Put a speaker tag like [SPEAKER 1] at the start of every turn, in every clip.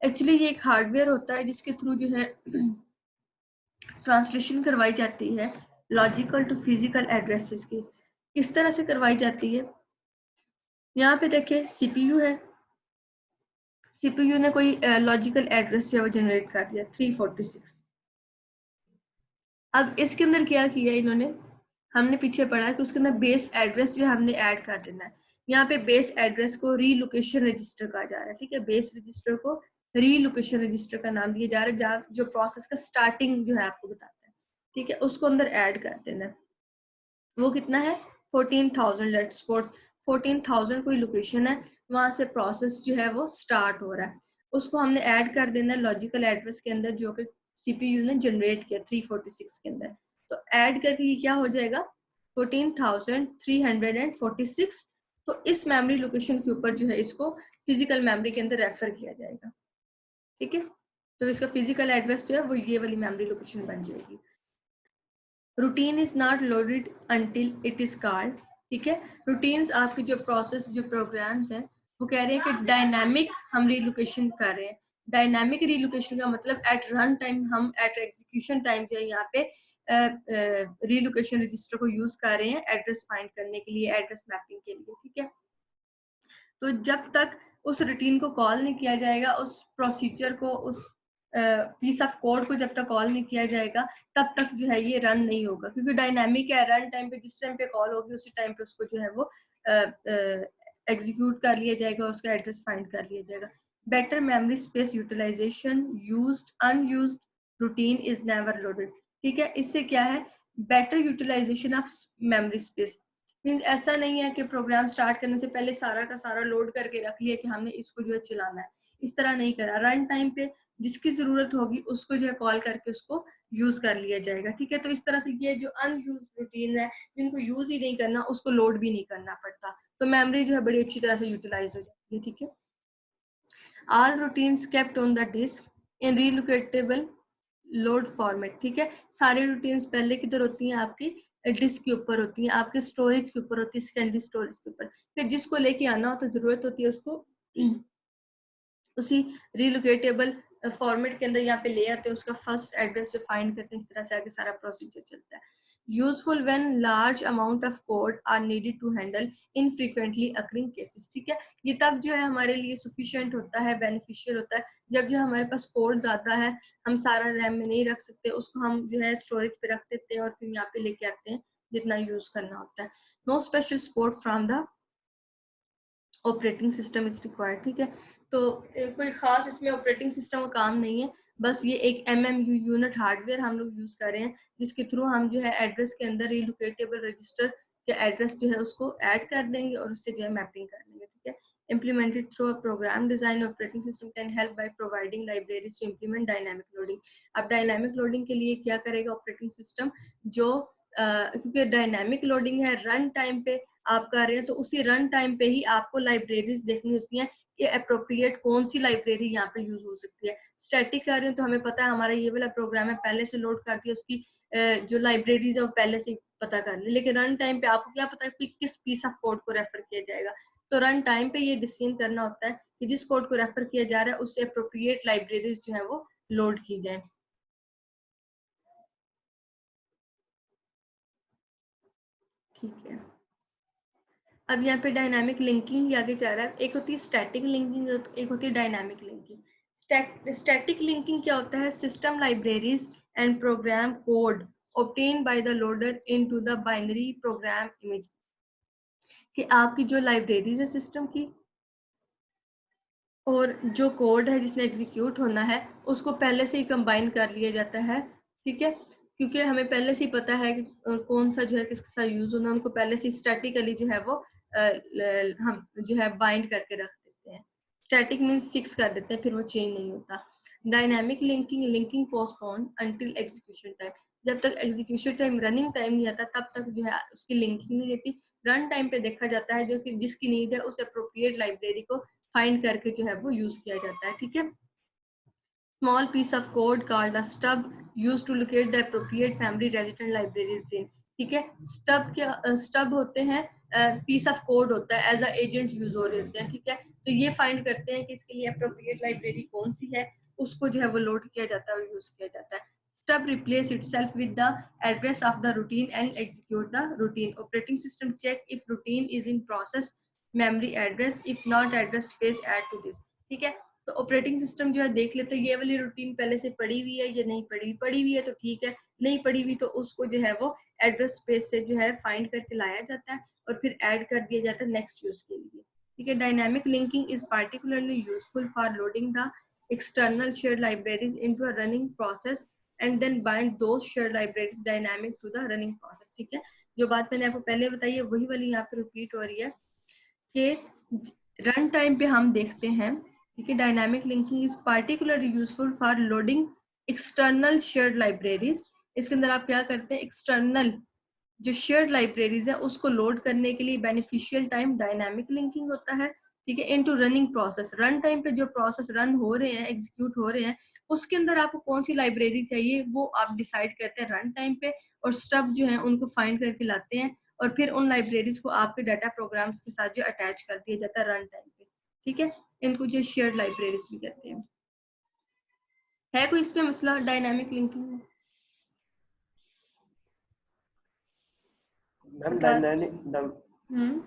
[SPEAKER 1] Actually ये एक hardware होता है जिसके थ्रू जो है ट्रांसलेशन करवाई जाती है लॉजिकल टू फिजिकल एड्रेसेस की। किस तरह से करवाई जाती है, यहाँ पे देखिए सीपीयू है, सीपीयू ने कोई लॉजिकल एड्रेस जो है वो जनरेट कर दिया 346। अब इसके अंदर क्या किया इन्होंने, हमने पीछे पढ़ा कि उसके अंदर बेस एड्रेस जो है हमने ऐड कर देना है। यहाँ पे बेस एड्रेस को रीलोकेशन रजिस्टर कहा जा रहा है, ठीक है। बेस रजिस्टर को रीलोकेशन रजिस्टर का नाम दिया जा रहा है, जहाँ जो प्रोसेस का स्टार्टिंग जो है आपको बताता है, ठीक है, उसको अंदर ऐड कर देना है। वो कितना है 14,000। लेट्स सपोज 14,000 कोई लोकेशन है, वहां से प्रोसेस जो है वो स्टार्ट हो रहा है, उसको हमने ऐड कर देना है लॉजिकल एड्रेस के अंदर जो कि सीपीयू ने जनरेट किया 346 के अंदर। तो ऐड करके ये क्या हो जाएगा 14,346। तो इस मेमोरी लोकेशन के ऊपर जो है इसको फिजिकल मेमोरी के अंदर रेफर किया जाएगा, ठीक है। तो इसका फिजिकल एड्रेस जो है वो ये वाली मेमोरी लोकेशन बन जाएगी। Routine is not loaded until it is called, ठीक है। रूटीन्स आपकी जो प्रोसेस जो प्रोग्राम्स हैं वो कह रहे हैं कि डायनामिक हम रीलोकेशन कर रहे हैं। डायनामिक रीलोकेशन का मतलब एट रन टाइम हम एट एग्जीक्यूशन टाइम जो है यहाँ पे रीलोकेशन रजिस्टर को यूज कर रहे हैं एड्रेस फाइंड करने के लिए, एड्रेस मैपिंग के लिए, ठीक है। तो जब तक उस रूटीन को कॉल नहीं किया जाएगा, उस प्रोसीजर को, उस पीस ऑफ कोड को जब तक कॉल नहीं किया जाएगा तब तक जो है ये रन नहीं होगा, क्योंकि डायनामिक है। रन टाइम पे जिस टाइम पे कॉल होगी उसी टाइम पे उसको जो है वो एग्जीक्यूट कर लिया जाएगा, उसका एड्रेस फाइंड कर लिया जाएगा। Better memory space utilisation, used unused routine is never loaded, ठीक है। इससे क्या है better utilisation of memory space. Means ऐसा नहीं है कि प्रोग्राम स्टार्ट करने से पहले सारा का सारा लोड करके रख लिया कि हमने इसको जो है चलाना है, इस तरह नहीं करा। रन टाइम पे जिसकी जरूरत होगी उसको जो है कॉल करके उसको यूज कर लिया जाएगा, ठीक है। तो इस तरह से ये जो अनयूज रूटीन है जिनको यूज ही नहीं करना उसको लोड भी नहीं करना पड़ता, तो मेमोरी जो है बड़ी अच्छी तरह से यूटिलाइज हो जाती है, ठीक है। All routines kept on the disk in relocatable load format, ठीक है। सारी रूटीन्स पहले किधर होती हैं आपकी डिस्क के ऊपर होती हैं, आपके स्टोरेज के ऊपर होती है, सेकेंडरी स्टोरेज के ऊपर। फिर जिसको लेके आना होता है जरूरत होती है उसको उसी रिलोकेटेबल फॉर्मेट के अंदर यहाँ पे ले आते हैं, उसका फर्स्ट एड्रेस जो फाइंड करते हैं, इस तरह से आगे सारा प्रोसीजर चलता है। Useful when large amount of code are needed to handle infrequently occurring cases, ठीक है। ये तब जो है हमारे लिए सफिशिएंट होता है, बेनिफिशियल होता है, जब जो हमारे पास कोड ज्यादा है, हम सारा रैम में नहीं रख सकते, उसको हम जो है स्टोरेज पे रख देते हैं और फिर यहाँ पे लेके आते हैं जितना यूज करना होता है। No special support from the operating system is required, ठीक है। तो कोई खास इसमें ऑपरेटिंग सिस्टम का काम नहीं है, बस ये एक MMU यूनिट हार्डवेयर हम लोग यूज कर रहे हैं जिसके थ्रू हम जो है एड्रेस के अंदर रिलोकेटेबल रजिस्टर के एड्रेस जो है उसको ऐड कर देंगे और उससे जो है मैपिंग कर देंगे, ठीक है। implemented through a program design operating system can help by providing libraries to implement dynamic loading। अब डायनामिक लोडिंग के लिए क्या करेगा ऑपरेटिंग सिस्टम, जो क्योंकि डायनामिक लोडिंग है रन टाइम पे आप कर रहे हैं, तो उसी रन टाइम पे ही आपको लाइब्रेरीज देखनी होती हैं कि अप्रोप्रिएट कौन सी लाइब्रेरी यहाँ पे यूज हो सकती है। स्टैटिक कर रहे हैं तो हमें पता है हमारा ये वाला प्रोग्राम है, पहले से लोड कर दिया, उसकी जो लाइब्रेरीज है वो पहले से पता कर ली। लेकिन रन टाइम पे आपको क्या पता है कि किस पीस ऑफ कोड को रेफर किया जाएगा, तो रन टाइम पे ये डिसीजन करना होता है कि जिस कोड को रेफर किया जा रहा है उससे अप्रोप्रिएट लाइब्रेरीज जो है वो लोड की जाए, ठीक है। अब यहाँ पे डायनामिक लिंकिंग ही आगे जा रहा है। एक होती है स्टैटिक लिंकिंग, एक होती है डायनामिक लिंकिंग। स्टैटिक लिंकिंग क्या होता है, system libraries and program code obtained by the loader into the binary program image, कि आपकी जो लाइब्रेरीज है सिस्टम की और जो कोड है जिसने एग्जीक्यूट होना है उसको पहले से ही कंबाइन कर लिया जाता है, ठीक है। क्योंकि हमें पहले से ही पता है कि कौन सा जो है किसके साथ यूज होना, उनको पहले से स्टैटिकली जो है वो हम जो है बाइंड करके रख देते हैं। स्टैटिक मीन्स फिक्स कर देते हैं, फिर वो चेंज नहीं होता। Dynamic linking, linking postpone until execution time, जब तक एग्जीक्यूशन टाइम रनिंग टाइम नहीं आता तब तक जो है उसकी लिंकिंग नहीं रहती। रन टाइम पे देखा जाता है जो कि जिसकी नीड है उस अप्रोप्रिएट लाइब्रेरी को फाइंड करके जो है वो यूज किया जाता है, ठीक है। Small piece of code called a stub used to locate the appropriate memory resident library routine, ठीक है। स्टब क्या, स्टब होते हैं पीस ऑफ कोड होता है एज अ एजेंट यूज हो रहे होते हैं, ठीक है। तो ये फाइंड करते हैं कि इसके लिए अप्रोप्रिएट लाइब्रेरी कौन सी है, उसको जो है वो लोड किया जाता है और यूज किया जाता है। Stub replace itself with the address of the routine and execute the routine. Operating system check if routine is in process memory address, if not address space add to this, ठीक है। तो operating system जो है देख लेते हैं ये वाली रूटीन पहले से पड़ी हुई है या नहीं पड़ी हुई है तो ठीक है, नहीं पड़ी हुई तो उसको जो है वो एड्रेस स्पेस से जो है फाइंड करके लाया जाता है और फिर ऐड कर दिया जाता है नेक्स्ट यूज के लिए, ठीक है। Dynamic linking is particularly useful for loading the external shared libraries into a running process and then bind those shared libraries dynamic to the running process, ठीक है। जो बात मैंने आपको पहले बताई है वही वाली यहाँ पे रिपीट हो रही है कि रन टाइम पे हम देखते हैं, ठीक है, dynamic linking is particularly useful for loading external shared libraries. इसके अंदर आप क्या करते हैं, एक्सटर्नल जो शेयर्ड लाइब्रेरीज है उसको लोड करने के लिए बेनिफिशियल टाइम डायनामिक लिंकिंग होता है, ठीक है, into running process. Run time पे जो प्रोसेस रन हो रहे हैं, एग्जीक्यूट हो रहे हैं, उसके अंदर आपको कौन सी लाइब्रेरी चाहिए वो आप डिसाइड करते हैं रन टाइम पे, और स्टब जो है उनको फाइंड करके लाते हैं और फिर उन लाइब्रेरीज को आपके डाटा प्रोग्राम्स के साथ जो अटैच कर दिया जाता है रन टाइम पे, ठीक है। इनको जो शेयर्ड लाइब्रेरीज भी कहते हैं। है कोई इस पे मसला डायनामिक लिंकिंग में?
[SPEAKER 2] मैम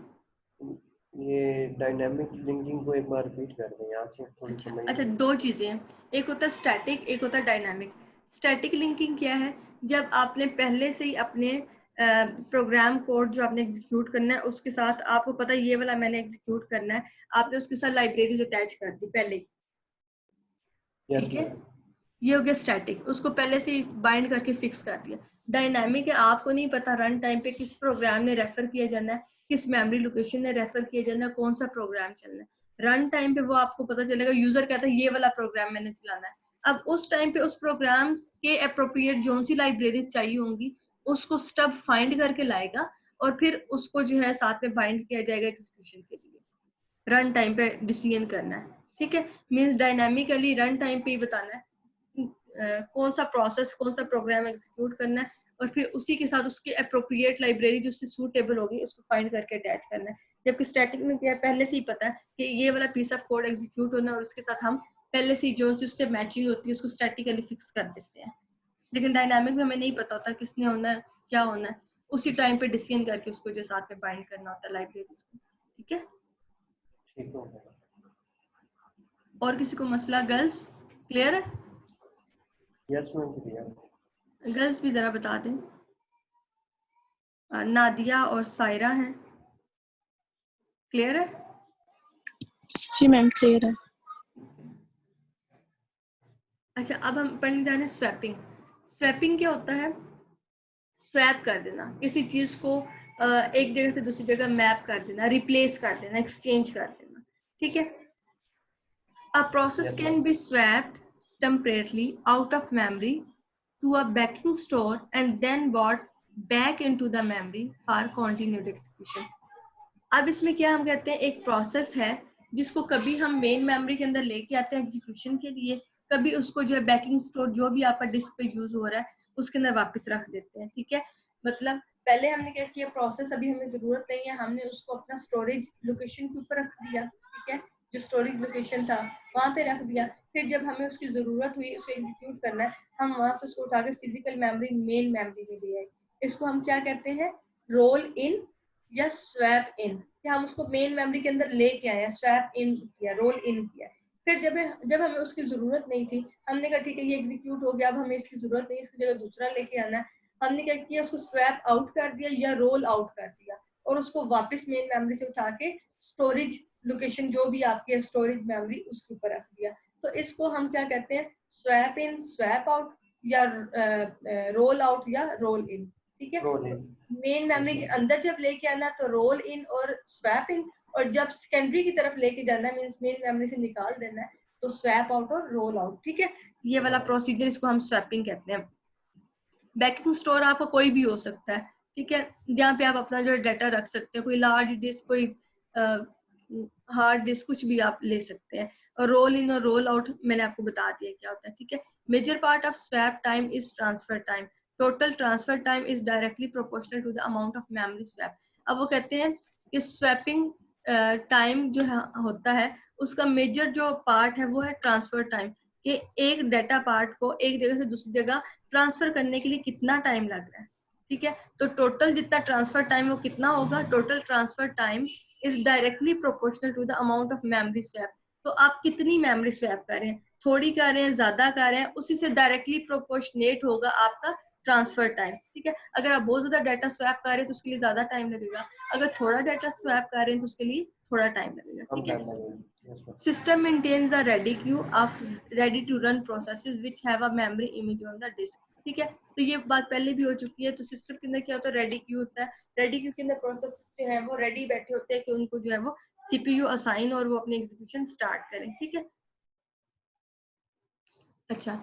[SPEAKER 2] ये डायनामिक लिंकिंग को एक बार रिपीट कर दें, यहाँ से थोड़ी समझ।
[SPEAKER 1] अच्छा, दो चीजें हैं, एक होता है स्टैटिक, एक होता है डायनामिक। स्टैटिक लिंकिंग क्या है, जब आपने पहले से ही अपने प्रोग्राम कोड जो आपने एग्जीक्यूट करना है उसके साथ आपको पता है ये वाला मैंने एग्जीक्यूट करना है, आपने उसके साथ लाइब्रेरीज अटैच कर दी पहले, ठीक है, ये हो गया स्टैटिक, उसको पहले से ही बाइंड करके फिक्स कर दिया। डायनामिक है, आपको नहीं पता रन टाइम पे किस प्रोग्राम ने रेफर किया जाना है, किस मेमोरी लोकेशन ने रेफर किया जाना है, कौन सा प्रोग्राम चलना है। रन टाइम पे वो आपको पता चलेगा, यूजर कहता है ये वाला प्रोग्राम मैंने चलाना है। अब उस टाइम पे उस प्रोग्राम के अप्रोप्रिएट जो सी लाइब्रेरीज चाहिए होंगी उसको स्टब फाइंड करके लाएगा और फिर उसको जो है साथ में बाइंड किया जाएगा एग्जीक्यूशन के लिए। रन टाइम पे डिसीजन करना है, ठीक है। मीन्स डायनामिकली रन टाइम पे ही बताना है कौन सा प्रोसेस कौन सा प्रोग्राम एग्जीक्यूट करना है और फिर उसी के साथ उसके अप्रोप्रिएट लाइब्रेरी जो उससे सूटेबल होगी उसको फाइंड करके अटैच करना है। जबकि स्टैटिक में क्या है, पहले से ही पता है कि ये वाला पीस ऑफ कोड एग्जीक्यूट होना है और उसके साथ हम पहले से ही जो सी उससे मैचिंग होती है उसको स्टैटिकली फिक्स कर देते हैं। लेकिन डायनामिक में हमें नहीं पता होता किसने होना है क्या होना है, उसी टाइम पे डिसीजन करके उसको जो साथ में बाइंड करना होता है लाइब्रेरीज को, ठीक है।
[SPEAKER 2] ठीक हो गया।
[SPEAKER 1] और किसी को मसला? गर्ल्स क्लियर है?
[SPEAKER 2] Yes ma'am clear.
[SPEAKER 1] गर्ल्स भी जरा बता दें। नादिया और सायरा हैं, क्लियर है?
[SPEAKER 3] जी मैम क्लियर है।
[SPEAKER 1] अच्छा, अब हम पढ़ने जा रहे हैं स्वैपिंग। स्वैपिंग क्या होता है? स्वैप कर देना, किसी चीज को एक जगह से दूसरी जगह मैप कर देना, रिप्लेस कर देना, एक्सचेंज कर देना, ठीक है। A process
[SPEAKER 2] Yes,
[SPEAKER 1] can
[SPEAKER 2] ma'am.
[SPEAKER 1] be swapped temporarily out of memory to a backing store and then brought back into the memory for continued execution. अब इसमें क्या हम कहते हैं, एक प्रोसेस है जिसको कभी हम मेन मेमोरी के अंदर लेके आते हैं एग्जीक्यूशन के लिए, कभी उसको जो है बैकिंग स्टोर जो भी आपका डिस्क पे यूज हो रहा है उसके अंदर वापस रख देते हैं, ठीक है। मतलब पहले हमने क्या किया, प्रोसेस अभी हमें जरूरत नहीं है, हमने उसको अपना स्टोरेज लोकेशन के ऊपर रख दिया, ठीक है, जो स्टोरेज लोकेशन था वहां पे रख दिया। फिर जब हमें उसकी जरूरत हुई उसको एग्जीक्यूट करना है, हम वहां से उसको उठा के फिजिकल मेमोरी मेन मेमोरी में ले आए। इसको हम क्या कहते हैं, रोल इन या स्वैप इन, कि हम उसको मेन मेमोरी के अंदर लेके आए, स्वैप इन किया, रोल इन किया। फिर जब हमें उसकी जरूरत नहीं थी, हमने कहा ठीक है ये एग्जीक्यूट हो गया, अब हमें इसकी जरूरत नहीं, इसकी जगह दूसरा लेके आना है, हमने क्या किया, उसको स्वैप आउट कर दिया या रोल आउट कर दिया और उसको वापस मेन मेमोरी से उठा के स्टोरेज लोकेशन जो भी आपकी है स्टोरेज मेमोरी उसके ऊपर रख दिया। तो इसको हम क्या कहते हैं, स्वैप इन, स्वैप आउट या रोल आउट या रोल इन, ठीक है। मेन मेमोरी के अंदर जब लेके आना तो रोल इन और स्वैप इन, और जब सेकेंडरी की तरफ लेके जाना है मींस मेन मेमोरी से निकाल देना है तो स्वैप आउट और रोल आउट, ठीक है। ये वाला प्रोसीजर इसको हम स्वैपिंग कहते हैं। बैकिंग स्टोर आपका कोई भी हो सकता है, ठीक है, जहाँ पे आप अपना जो डाटा रख सकते हैं, कोई लार्ज डिस्क, कोई हार्ड डिस्क, कुछ भी आप ले सकते हैं। और रोल इन और रोल आउट मैंने आपको बता दिया क्या होता है, ठीक है। Major part of swap time is transfer time. Total transfer time is directly proportional to the amount of memory swap. अब वो कहते हैं कि स्वैपिंग टाइम जो है होता है उसका मेजर जो पार्ट है वो है ट्रांसफर टाइम, कि एक डाटा पार्ट को एक जगह से दूसरी जगह ट्रांसफर करने के लिए कितना टाइम लग रहा है। ठीक है, तो टोटल जितना ट्रांसफर टाइम वो कितना होगा, total transfer time is directly proportional to the amount of memory swap. तो आप कितनी मेमोरी स्वैप कर रहे हैं, थोड़ी कर रहे हैं, ज्यादा कर रहे हैं, उसी से डायरेक्टली प्रोपोर्शनेट होगा आपका ट्रांसफर टाइम। ठीक है, अगर आप बहुत ज्यादा डाटा स्वैप कर रहे हैं तो उसके लिए ज्यादा टाइम लगेगा, अगर थोड़ा डाटा स्वैप कर रहे हैं तो उसके लिए थोड़ा टाइम लगेगा।
[SPEAKER 2] कम
[SPEAKER 1] ठीक है,
[SPEAKER 2] टाइम लगेगा।
[SPEAKER 1] system maintains a ready queue of ready to run processes which have a memory image on the disk। ठीक है, तो ये बात पहले भी हो चुकी है। तो सिस्टम के अंदर क्या होता है, रेडी क्यू होता है। रेडी क्यू के अंदर प्रोसेस जो है वो रेडी बैठे होते हैं कि उनको जो है वो सीपीयू असाइन और वो अपनी एग्जीक्यूशन स्टार्ट करें। ठीक है, अच्छा,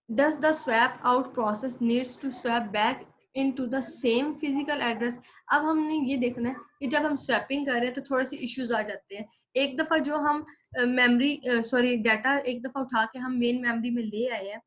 [SPEAKER 1] does the swap out process needs to swap back into the same physical address। अब हमने ये देखना है कि जब हम स्वैपिंग कर रहे हैं तो थोड़े से इश्यूज आ जाते हैं। एक दफा जो हम डाटा एक दफा उठा के हम मेन मेमोरी में ले आए हैं,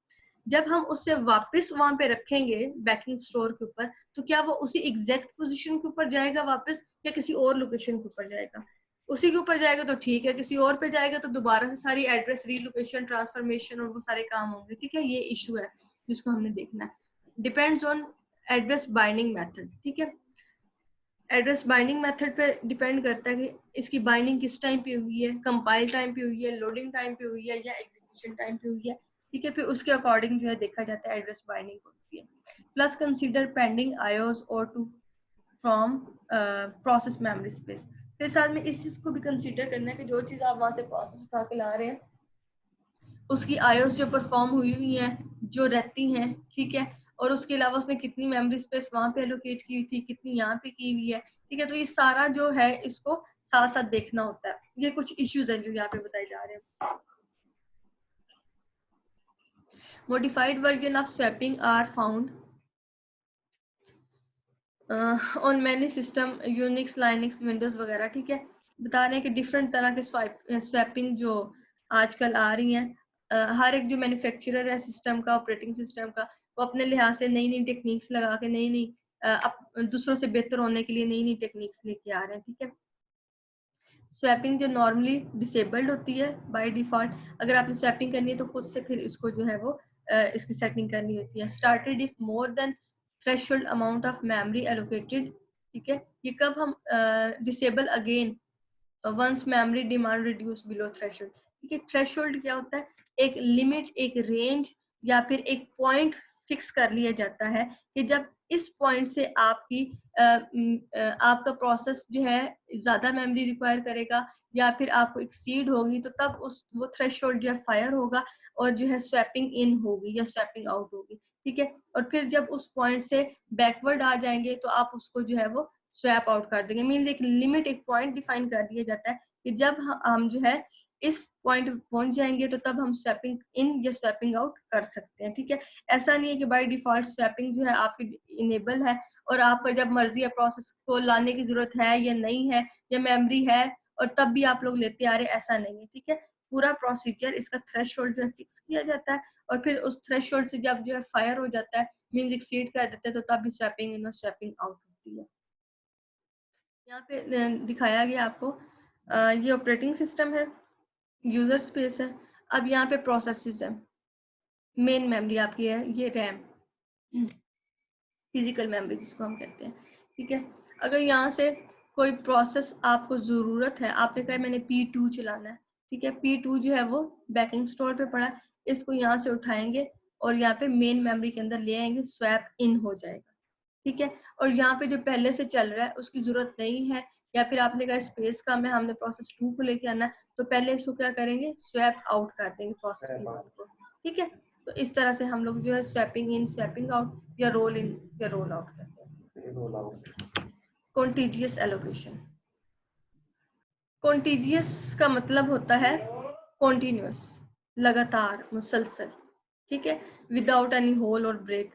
[SPEAKER 1] जब हम उससे वापस वहां पे रखेंगे बैकिंग स्टोर के ऊपर, तो क्या वो उसी एग्जैक्ट पोजीशन के ऊपर जाएगा वापस या किसी और लोकेशन के ऊपर जाएगा। उसी के ऊपर जाएगा तो ठीक है, किसी और पे जाएगा तो दोबारा से सारी एड्रेस रीलोकेशन ट्रांसफॉर्मेशन और वो सारे काम होंगे। ठीक है, ये इशू है जिसको हमने देखना है। Depends on address binding method. ठीक है, एड्रेस बाइंडिंग मेथड पे डिपेंड करता है कि इसकी बाइंडिंग किस टाइम पे हुई है, कंपाइल टाइम पे हुई है, लोडिंग टाइम पे हुई है या एग्जीक्यूशन टाइम पे हुई है। ठीक है, फिर उसके अकॉर्डिंग जो है देखा जाता है एड्रेस बाइंडिंग होती है। प्लस कंसीडर पेंडिंग आईओस और to from process memory space. फिर साथ में इस चीज को भी कंसीडर करना है कि जो चीज आप वहां से प्रोसेस उठा के ला रहे हैं उसकी आईओस जो परफॉर्म हुई हैं, जो रहती हैं। ठीक है, और उसके अलावा उसने कितनी मेमोरी स्पेस वहां पे एलोकेट की हुई थी, कितनी यहाँ पे की हुई है। ठीक है, तो ये सारा जो है इसको साथ साथ देखना होता है। ये कुछ इश्यूज हैं जो यहाँ पे बताए जा रहे हैं। Modified version of swapping are found on many system, Unix, Linux, Windows वगैरह। ठीक है, बता रहे हैं कि डिफरेंट तरह के स्वैपिंग जो आजकल आ रही हैं, हर एक जो मैन्युफैक्चरर है सिस्टम का, ऑपरेटिंग सिस्टम का, वो अपने लिहाज से नई नई टेक्निक्स लगा के नई नई दूसरों से बेहतर होने के लिए नई नई टेक्निक्स लेके आ रहे हैं। ठीक है, स्वैपिंग जो नॉर्मली डिसेबल्ड होती है बाय डिफॉल्ट, अगर आपने स्वैपिंग करनी है तो खुद से फिर इसको जो है वो इसकी सेटिंग करनी होती है। Started if more than threshold amount of memory allocated. ठीक है, ये कब हम disable again once memory demand reduce below threshold. ठीक है, थ्रेशोल्ड क्या होता है, एक लिमिट, एक रेंज या फिर एक पॉइंट फिक्स कर लिया जाता है कि जब इस पॉइंट से आपका प्रोसेस जो है ज्यादा मेमोरी रिक्वायर करेगा या फिर आपको एक्सीड होगी तो तब वो थ्रेशोल्ड जो है फायर होगा और जो है स्वैपिंग इन होगी या स्वैपिंग आउट होगी। ठीक है, और फिर जब उस पॉइंट से बैकवर्ड आ जाएंगे तो आप उसको जो है वो स्वैप आउट कर देंगे। मीन्स एक लिमिट, एक पॉइंट डिफाइन कर दिया जाता है कि जब हम जो है इस पॉइंट पे पहुंच जाएंगे तो तब हम स्वैपिंग इन या स्वैपिंग आउट कर सकते हैं। ठीक है, ऐसा नहीं है कि बाय डिफॉल्ट स्वैपिंग जो है आपकी इनेबल है और आपका जब मर्जी है प्रोसेस को लाने की जरूरत है या नहीं है या मेमोरी है और तब भी आप लोग लेते आ रहे, ऐसा नहीं है। ठीक है, पूरा प्रोसीजर, इसका थ्रेशोल्ड जो है फिक्स किया जाता है और फिर उस थ्रेशोल्ड से जब जो है फायर हो जाता है, मींस एक्सीड कर देते हैं, तो तब भी स्वैपिंग इन और स्वैपिंग आउट होती है। यहाँ पे दिखाया गया आपको, ये ऑपरेटिंग सिस्टम है, यूजर स्पेस है, अब यहाँ पे प्रोसेसेस है, मेन मेमोरी आपकी है, ये रैम, फिजिकल मेमोरी जिसको हम कहते हैं। ठीक है, अगर यहाँ से कोई प्रोसेस आपको ज़रूरत है, आपने कहा मैंने P2 चलाना है। ठीक है, P2 जो है वो बैकिंग स्टोर पे पड़ा है, इसको यहाँ से उठाएंगे और यहाँ पे मेन मेमोरी के अंदर ले आएंगे, स्वैप इन हो जाएगा। ठीक है, और यहाँ पे जो पहले से चल रहा है उसकी जरूरत नहीं है, या फिर आपने कहा स्पेस कम है, हमने प्रोसेस 2 को लेके आना है, तो पहले इसको क्या करेंगे, स्वैप आउट कर देंगे प्रोसेस P1 को। ठीक है, तो इस तरह से हम लोग जो है स्वैपिंग इन, स्वैपिंग आउट या रोल इन या रोल आउट करते हैं।
[SPEAKER 2] Roll out.
[SPEAKER 1] Contiguous allocation. Contiguous का मतलब होता है कॉन्टिन्यूअस, लगातार, मुसलसल। ठीक है, विदाउट एनी होल और ब्रेक।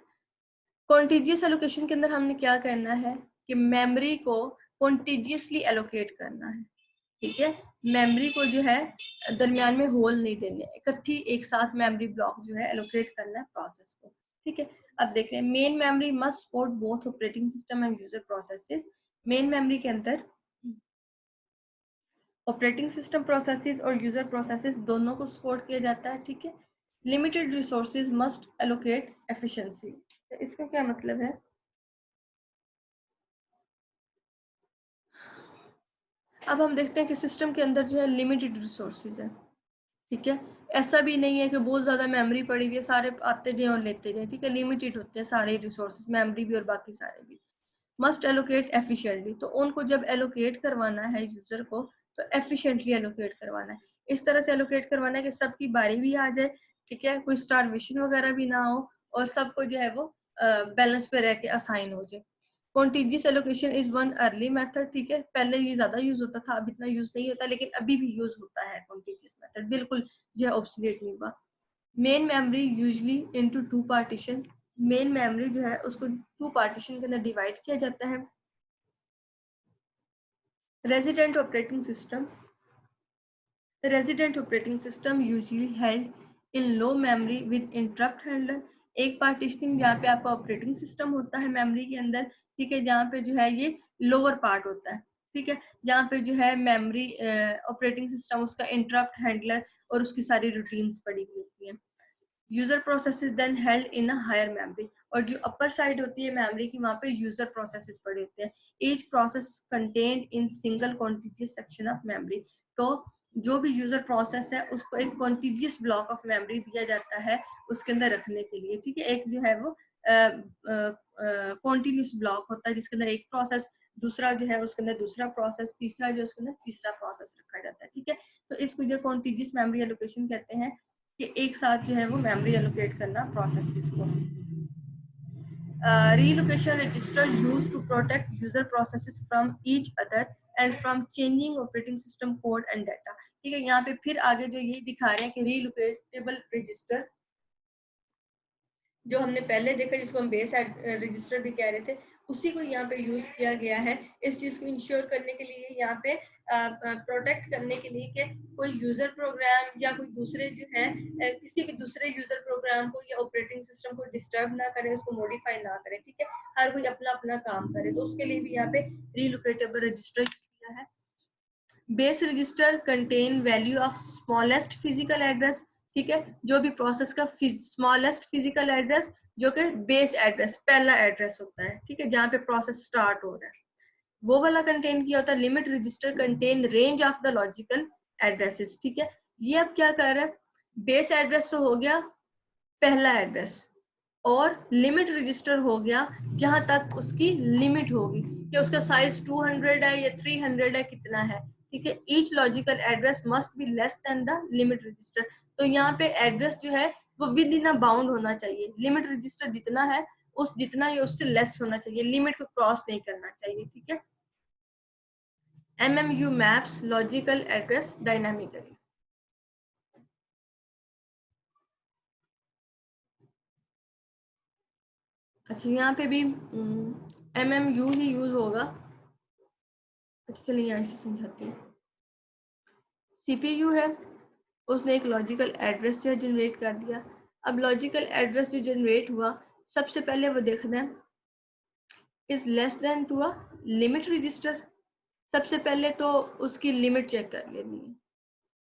[SPEAKER 1] कॉन्टिजियस एलोकेशन के अंदर हमने क्या करना है कि मेमोरी को कॉन्टिजियसली एलोकेट करना है। ठीक है, मेमोरी को जो है दरमियान में होल नहीं देने, इकट्ठी एक साथ मेमोरी ब्लॉक जो है एलोकेट करना है प्रोसेस को। ठीक है, अब देखें, main memory must support both operating system and user processes. Main memory के अंदर ऑपरेटिंग सिस्टम प्रोसेसेस और यूजर प्रोसेसेस दोनों को सपोर्ट किया जाता है, ठीक है। Limited resources must allocate efficiency, इसका क्या मतलब है? अब हम देखते हैं कि सिस्टम के अंदर जो है लिमिटेड रिसोर्सेज है, ठीक है। ऐसा भी नहीं है कि बहुत ज़्यादा मेमोरी पड़ी हुई है, सारे आते जाए और लेते जाए, ठीक है। लिमिटेड होते हैं सारे रिसोर्सेज, मेमोरी भी और बाकी सारे भी। मस्ट एलोकेट एफिशिएंटली, तो उनको जब एलोकेट करवाना है यूजर को तो एफिशिएंटली एलोकेट करवाना है, इस तरह से एलोकेट करवाना है कि सबकी बारी भी आ जाए, ठीक है, कोई स्टारवेशन वगैरह भी ना हो और सबको जो है वो बैलेंस पे रह के असाइन हो जाए। Contiguous allocation is one early method, ठीक है, पहले ये ज्यादा यूज होता था, अब इतना यूज नहीं होता, लेकिन अभी भी यूज होता है कॉन्टिजियस मेथड, बिल्कुल जो है ऑब्सोलीट नहीं हुआ। Main memory usually into two partition, main memory जो है उसको टू पार्टीशन के अंदर डिवाइड किया जाता है। Resident operating system, resident operating system usually held in low memory with interrupt handler, एक पार्टीशनिंग जहाँ पे आपका ऑपरेटिंग सिस्टम होता है मेमोरी के अंदर, ठीक है, जहाँ पे जो है ये लोअर पार्ट होता है, ठीक है, जहाँ पे जो है मेमोरी ऑपरेटिंग सिस्टम उसका इंटरप्ट हैंडलर और उसकी सारी रूटीन्स पड़ी हुई होती हैं। User processes then held in a higher memory, और जो अपर साइड होती है मेमोरी की वहाँ पे यूजर प्रोसेसेस पड़े होते हैं, each process contained in single contiguous section of memory, तो जो भी यूजर प्रोसेस है उसको एक कॉन्टिजियस ब्लॉक ऑफ मेमोरी दिया जाता है उसके अंदर रखने के लिए, ठीक है। एक जो है वो कॉन्टिन्यूस ब्लॉक होता है जिसके अंदर एक प्रोसेस, दूसरा जो है उसके अंदर दूसरा प्रोसेस, तीसरा जो उसके अंदर तीसरा प्रोसेस रखा जाता है, ठीक है। तो इसको जो कॉन्टिजियस मेमोरी एलोकेशन कहते हैं कि एक साथ जो है वो मेमोरी एलोकेट करना प्रोसेसेस को। relocation register used to protect user processes from each other and from changing operating system code and data, ठीक है। यहाँ पे फिर आगे जो ये दिखा रहे हैं कि रीलोकेटेबल रजिस्टर, जो हमने पहले देखा जिसको हम बेस रजिस्टर भी कह रहे थे, उसी को यहाँ पे यूज किया गया है इस चीज को इंश्योर करने के लिए, यहाँ पे प्रोटेक्ट करने के लिए कि कोई यूजर प्रोग्राम या कोई दूसरे जो है किसी भी दूसरे यूजर प्रोग्राम को या ऑपरेटिंग सिस्टम को डिस्टर्ब ना करे, उसको मॉडिफाई ना करे, ठीक है, हर कोई अपना अपना काम करे, तो उसके लिए भी यहाँ पे रीलोकेटेबल रजिस्टर किया है। Base register contain value of smallest physical address, ठीक है, जो भी प्रोसेस का स्मॉलेस्ट फिजिकल एड्रेस जो कि बेस एड्रेस पहला एड्रेस होता है, ठीक है, जहाँ पे प्रोसेस स्टार्ट हो रहा है, वो वाला कंटेन किया होता है। Limit register contain range of the logical addresses, ठीक है। ये अब क्या कर रहा है, बेस एड्रेस तो हो गया पहला एड्रेस, और लिमिट रजिस्टर हो गया जहां तक उसकी लिमिट होगी कि उसका साइज 200 है या 300 है, कितना है, ठीक है। Each logical address must be less than the limit register, तो यहाँ पे एड्रेस जो है वो विद इन अ बाउंड होना चाहिए, लिमिट रजिस्टर जितना है उस जितना ही उससे लेस होना चाहिए, लिमिट को क्रॉस नहीं करना चाहिए, ठीक है। MMU maps logical address dynamically, अच्छा यहाँ पे भी MMU ही यूज होगा, अच्छा चलिए यहाँ से समझाती हूँ। CPU है, उसने एक लॉजिकल एड्रेस जो है जनरेट कर दिया। अब लॉजिकल एड्रेस जो जनरेट हुआ, सबसे पहले वो देखना है is less than to a limit register, सबसे पहले तो उसकी लिमिट चेक कर लेनी है,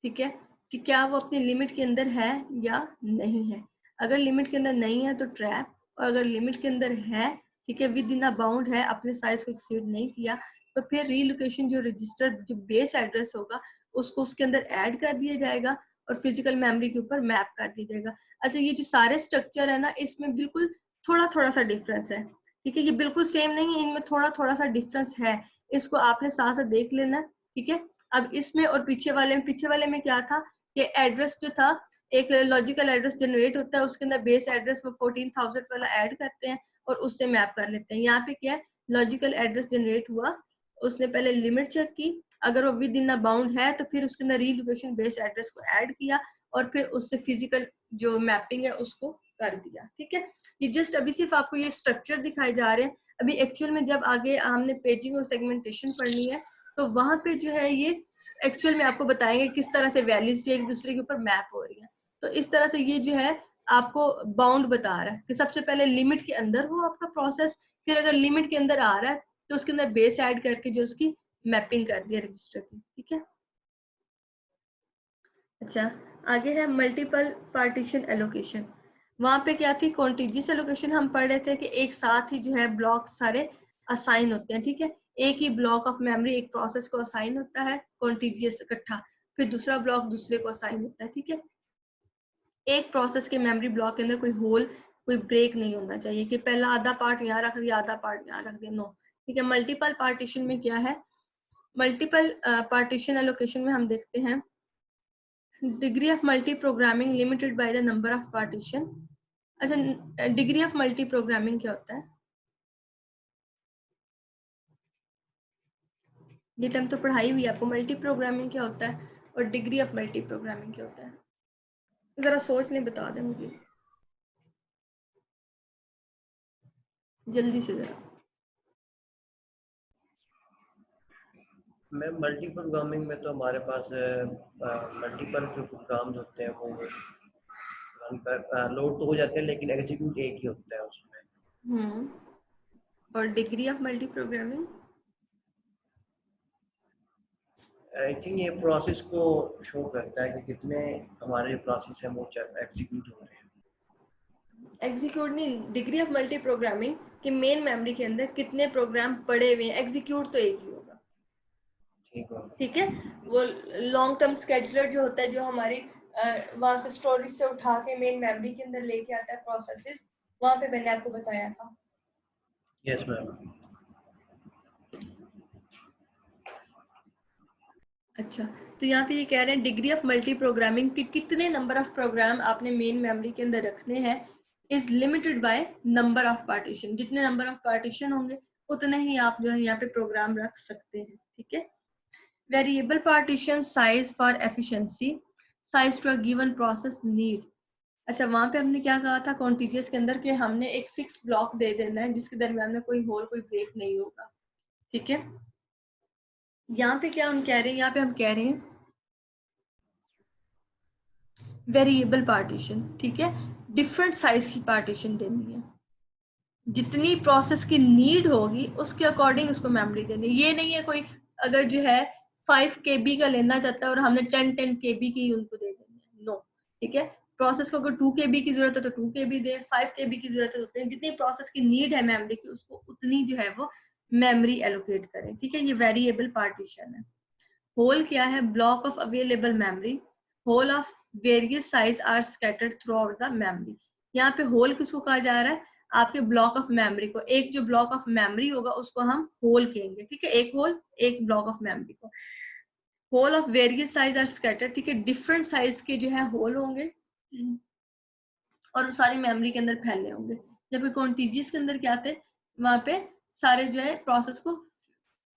[SPEAKER 1] ठीक है, कि क्या वो अपनी लिमिट के अंदर है या नहीं है। अगर लिमिट के अंदर नहीं है तो ट्रैप, और अगर लिमिट के अंदर है, ठीक है, विद इन अ बाउंड है, अपने साइज को एक्सीड नहीं किया, तो फिर रीलोकेशन जो रजिस्टर जो बेस एड्रेस होगा उसको उसके अंदर ऐड कर दिया जाएगा और फिजिकल मेमोरी के ऊपर मैप कर दिया जाएगा। अच्छा ये जो सारे स्ट्रक्चर है ना, इसमें बिल्कुल थोड़ा थोड़ा सा डिफरेंस है, ठीक है, ये बिल्कुल सेम नहीं है, इनमें थोड़ा थोड़ा सा डिफरेंस है, इसको आपने साथ साथ देख लेना, ठीक है। अब इसमें और पीछे वाले में क्या था कि एड्रेस जो था, एक लॉजिकल एड्रेस जनरेट होता है, उसके अंदर बेस एड्रेस वो 14,000 वाला ऐड करते हैं और उससे मैप कर लेते हैं। यहाँ पे क्या है, लॉजिकल एड्रेस जनरेट हुआ, उसने पहले लिमिट चेक की, अगर वो विद इन अ बाउंड है तो फिर उसके अंदर रीलोकेशन बेस एड्रेस को ऐड किया और फिर उससे फिजिकल जो मैपिंग है उसको कर दिया, ठीक है। ये जस्ट अभी सिर्फ आपको ये स्ट्रक्चर दिखाए जा रहे हैं, अभी एक्चुअल में जब आगे हमने पेजिंग और सेगमेंटेशन पढ़नी है तो वहां पे जो है ये एक्चुअल में आपको बताएंगे किस तरह से वैल्यूज जो एक दूसरे के ऊपर मैप हो रही है। तो इस तरह से ये जो है आपको बाउंड बता रहा है कि सबसे पहले लिमिट के अंदर हो आपका प्रोसेस, फिर अगर लिमिट के अंदर आ रहा है तो उसके अंदर बेस ऐड करके जो उसकी मैपिंग कर दिया रजिस्टर की, ठीक है। अच्छा, आगे है मल्टीपल पार्टीशन एलोकेशन। वहाँ पे क्या थी, कॉन्टिजियस एलोकेशन हम पढ़ रहे थे कि एक साथ ही जो है ब्लॉक सारे असाइन होते हैं, ठीक है। एक ही ब्लॉक ऑफ मेमोरी एक प्रोसेस को असाइन होता है, कॉन्टिजियस इकट्ठा, फिर दूसरा ब्लॉक दूसरे को असाइन होता है, ठीक है। एक प्रोसेस के मेमोरी ब्लॉक के अंदर कोई होल, कोई ब्रेक नहीं होना चाहिए कि पहला आधा पार्ट यहाँ रख दिया, आधा पार्ट यहाँ रख दिया, नो, ठीक है। मल्टीपल पार्टीशन में क्या है, मल्टीपल पार्टीशन एलोकेशन में हम देखते हैं degree of multi programming limited by the number of partition. अच्छा, डिग्री ऑफ मल्टी प्रोग्रामिंग क्या होता है, ये टर्म तो पढ़ाई हुई है आपको, मल्टी प्रोग्रामिंग क्या होता है और डिग्री ऑफ मल्टी प्रोग्रामिंग क्या होता है, जरा सोच लें, बता दें मुझे जल्दी से जरा।
[SPEAKER 2] मैम मल्टी प्रोग्रामिंग में तो हमारे पास मल्टीपल जो प्रोग्राम्स होते हैं वो रन कर लोड तो हो जाते हैं, लेकिन एग्जीक्यूट एक ही होता है उसमें।
[SPEAKER 1] और degree of multi programming,
[SPEAKER 2] I think ये प्रोसेस को शो करता है कि कितने हमारे प्रोसेस हैं वो एग्जीक्यूट हो रहे हैं।
[SPEAKER 1] एग्जीक्यूट नहीं, डिग्री ऑफ मल्टी प्रोग्रामिंग कि मेन मेमोरी के अंदर कितने प्रोग्राम पड़े हुए हैं, एग्जीक्यूट तो एक ही होगा, ठीक है। वो लॉन्ग टर्म स्केजुलर जो होता है, जो हमारी वहां से स्टोरेज से उठा के मेन मेमोरी के अंदर लेके आता है प्रोसेसेस, वहां पे मैंने आपको बताया था।
[SPEAKER 2] Yes ma'am.
[SPEAKER 1] अच्छा, तो यहाँ पे ये कह रहे हैं डिग्री ऑफ मल्टी प्रोग्रामिंग कि कितने नंबर ऑफ प्रोग्राम आपने मेन मेमोरी के अंदर रखने हैं is limited by number of partition. जितने नंबर ऑफ पार्टीशन होंगे उतने ही आप जो है यहाँ पे प्रोग्राम रख सकते हैं, ठीक है। Variable partition size for efficiency, size to a given process need. अच्छा, वहां पे हमने क्या कहा था कॉन्टिजियस के अंदर कि हमने एक फिक्स ब्लॉक दे देना है जिसके दरमियान में कोई होल, कोई ब्रेक नहीं होगा, ठीक है। यहाँ पे क्या हम कह रहे हैं, यहाँ पे हम कह रहे हैं वेरिएबल पार्टीशन, ठीक है, डिफरेंट साइज की पार्टीशन देनी है, जितनी प्रोसेस की नीड होगी उसके अकॉर्डिंग उसको मेमोरी देनी है। ये नहीं है कोई अगर जो है 5 KB का लेना चाहता है और हमने 10 KB की उनको दे देनी है, नो, ठीक है। प्रोसेस को अगर 2 KB की जरूरत है तो 2 KB दे, 5 KB की जरूरत है तो जितनी प्रोसेस की नीड है मेमोरी की उसको उतनी जो है वो मेमोरी एलोकेट करें, ठीक है। ये वेरिएबल पार्टीशन है। होल क्या है, block of available memory, hole of various size are scattered throughout the memory. यहाँ पे होल किसको कहा जा रहा है, आपके ब्लॉक ऑफ मेमोरी को, एक जो ब्लॉक ऑफ मेमोरी होगा उसको हम होल कहेंगे, ठीक है। एक होल, एक ब्लॉक ऑफ मेमोरी को। Hole of various size are scattered, ठीक है, डिफरेंट साइज के जो है होल होंगे और सारी मेमोरी के अंदर फैले होंगे। जबकि कॉन्टिजियस के अंदर क्या थे, वहां पे सारे जो है प्रोसेस को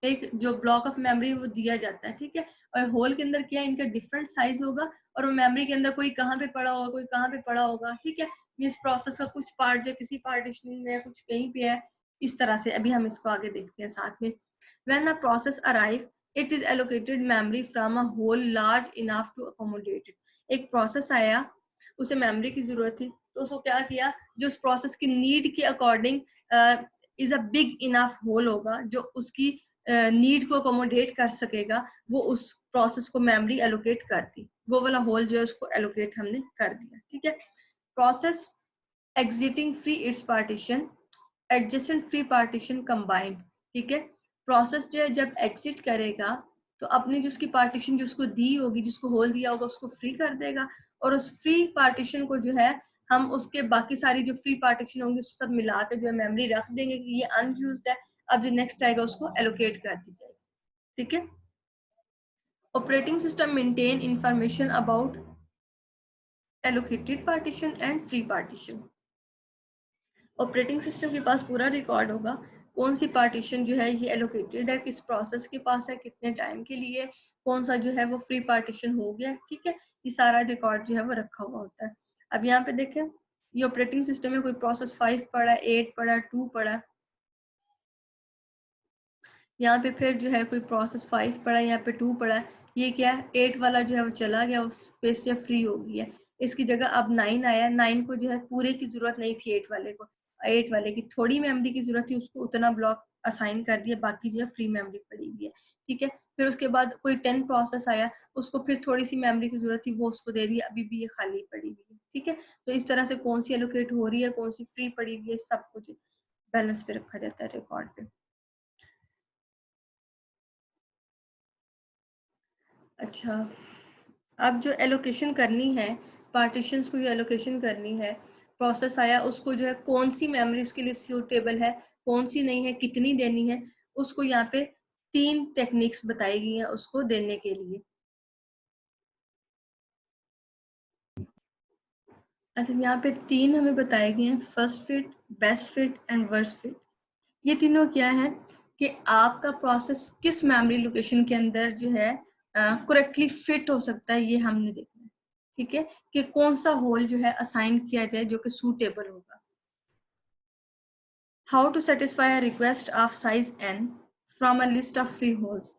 [SPEAKER 1] एक जो ब्लॉक ऑफ मेमोरी वो दिया जाता है, ठीक है। और होल के अंदर क्या है, इनका डिफरेंट साइज होगा और वो मेमोरी के अंदर कोई कहाँ पे पड़ा होगा, कोई कहाँ पे पड़ा होगा, ठीक है। मींस प्रोसेस का कुछ पार्ट जो किसी पार्टीशन में है, कुछ कहीं पे है, इस तरह से। अभी हम इसको आगे देखते हैं साथ में। When a process arrive it is allocated memory from a hole large enough to accommodate it. एक प्रोसेस आया, उसे मेमोरी की जरूरत थी, तो उसको क्या किया, जो उस प्रोसेस की नीड के according is a big enough hole होगा जो उसकी नीड को अकोमोडेट कर सकेगा, वो उस प्रोसेस को मेमोरी एलोकेट कर दी, वो वाला होल जो है उसको एलोकेट हमने कर दिया, ठीक है। Process exiting free it's partition, adjacent free partition combined, ठीक है। प्रोसेस जो है जब एग्जिट करेगा तो अपनी जो उसकी पार्टीशन जो उसको दी होगी, जिसको होल दिया होगा उसको फ्री कर देगा, और उस फ्री पार्टीशन को जो है हम उसके बाकी सारी जो फ्री पार्टीशन होंगी उसको सब मिला के जो है मेमोरी रख देंगे कि ये अनयूज्ड है, अब जो नेक्स्ट आएगा उसको एलोकेट कर दी जाएगी, ठीक है। Operating system maintain information about allocated partition and free partition. Operating system के पास पूरा रिकॉर्ड होगा कौन सी पार्टीशन जो है ये एलोकेटेड है, किस प्रोसेस के पास है, कितने टाइम के लिए, कौन सा जो है वो फ्री पार्टीशन हो गया, ठीक है। ये सारा रिकॉर्ड जो है वो रखा हुआ होता है। अब यहाँ पे देखें, ये ऑपरेटिंग सिस्टम में कोई प्रोसेस 5 पड़ा, 8 पड़ा, 2 पड़ा, यहाँ पे फिर जो है कोई प्रोसेस 5 पड़ा, यहाँ पे 2 पड़ा, ये क्या है 8 वाला जो है वो चला गया, वो स्पेस जो फ्री हो गई है, इसकी जगह अब 9 आया। 9 को जो है पूरे की जरूरत नहीं थी 8 वाले को, 8 वाले की थोड़ी मेमोरी की जरूरत थी, उसको उतना ब्लॉक असाइन कर दिया, बाकी जो है फ्री मेमोरी पड़ी हुई है, ठीक है। फिर उसके बाद कोई 10 प्रोसेस आया, उसको फिर थोड़ी सी मेमोरी की जरूरत थी, वो उसको दे दिया, अभी भी ये खाली पड़ी हुई है, ठीक है। तो इस तरह से कौन सी एलोकेट हो रही है, कौन सी फ्री पड़ी हुई है, सब कुछ बैलेंस पे रखा जाता है रिकॉर्ड पे। अच्छा, अब जो एलोकेशन करनी है, पार्टीशंस को जो एलोकेशन करनी है, प्रोसेस आया, उसको जो है कौन सी मेमोरी उसके लिए सूटेबल है, कौन सी नहीं है, कितनी देनी है, उसको यहाँ पे 3 टेक्निक्स बताई गई हैं उसको देने के लिए। अच्छा, यहाँ पे 3 हमें बताए गए हैं, first fit, best fit and worst fit. ये तीनों क्या है कि आपका प्रोसेस किस मेमोरी लोकेशन के अंदर जो है करेक्टली फिट हो सकता है, ये हमने देखना है, ठीक है, कि कौन सा होल जो है असाइन किया जाए जो कि सूटेबल होगा। How to satisfy a request of size n from a list of free holes.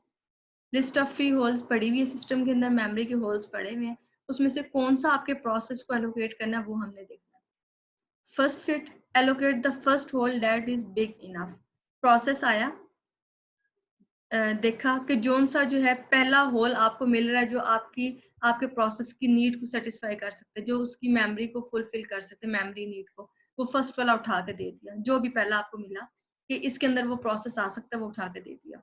[SPEAKER 1] List of free holes पड़ी हुई है सिस्टम के अंदर, मेमोरी के होल्स पड़े हुए हैं, उसमें से कौन सा आपके प्रोसेस को एलोकेट करना है वो हमने देखना है। First fit, allocate the first hole that is big enough. Process आया, देखा कि जोन सा जो है पहला होल आपको मिल रहा है जो आपके प्रोसेस की नीड को सेटिस्फाई कर सकते हैं, जो उसकी मेमोरी को फुलफिल कर सकते हैं, मेमोरी नीड को, वो फर्स्ट वाला उठा के दे दिया, जो भी पहला आपको मिला कि इसके अंदर वो प्रोसेस आ सकता है वो उठा के दे दिया।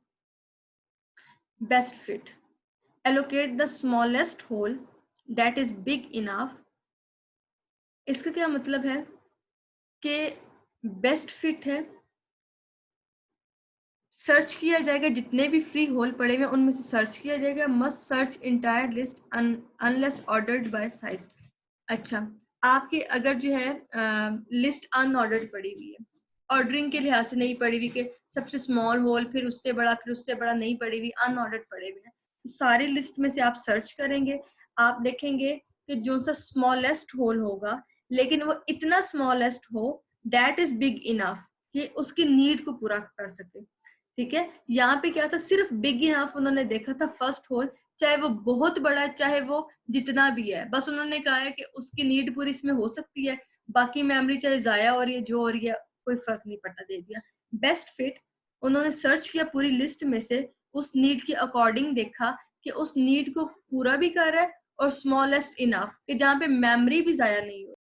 [SPEAKER 1] Best fit, allocate the smallest hole that is big enough. इसका क्या मतलब है कि बेस्ट फिट है, सर्च किया जाएगा, जितने भी फ्री होल पड़े हुए उनमें से सर्च किया जाएगा, must search entire list unless ordered bye size. अच्छा, आपकी अगर जो है लिस्ट अनऑर्डर्ड पड़ी हुई है, ऑर्डरिंग के लिहाज से नहीं पड़ी हुई कि सबसे स्मॉल होल फिर उससे बड़ा नहीं पड़ी हुई, अनऑर्डर्ड पड़े हुए हैं, तो सारी लिस्ट में से आप सर्च करेंगे, आप देखेंगे कि जो सा स्मॉलेस्ट होल होगा, लेकिन वो इतना स्मॉलेस्ट हो दैट इज बिग इनफ कि उसकी नीड को पूरा कर सके, ठीक है। यहाँ पे क्या था, सिर्फ बिग इनफ उन्होंने देखा था फर्स्ट होल, चाहे वो बहुत बड़ा है चाहे वो जितना भी है, बस उन्होंने कहा है कि उसकी नीड पूरी इसमें हो सकती है, बाकी मेमोरी चाहे जाया हो रही है जो हो रही है कोई फर्क नहीं पड़ता, दे दिया। बेस्ट फिट, उन्होंने सर्च किया पूरी लिस्ट में से, उस नीड के अकॉर्डिंग देखा कि उस नीड को पूरा भी कर रहा है और स्मॉलेस्ट इनफ कि जहाँ पे मेमोरी भी जाया नहीं हो।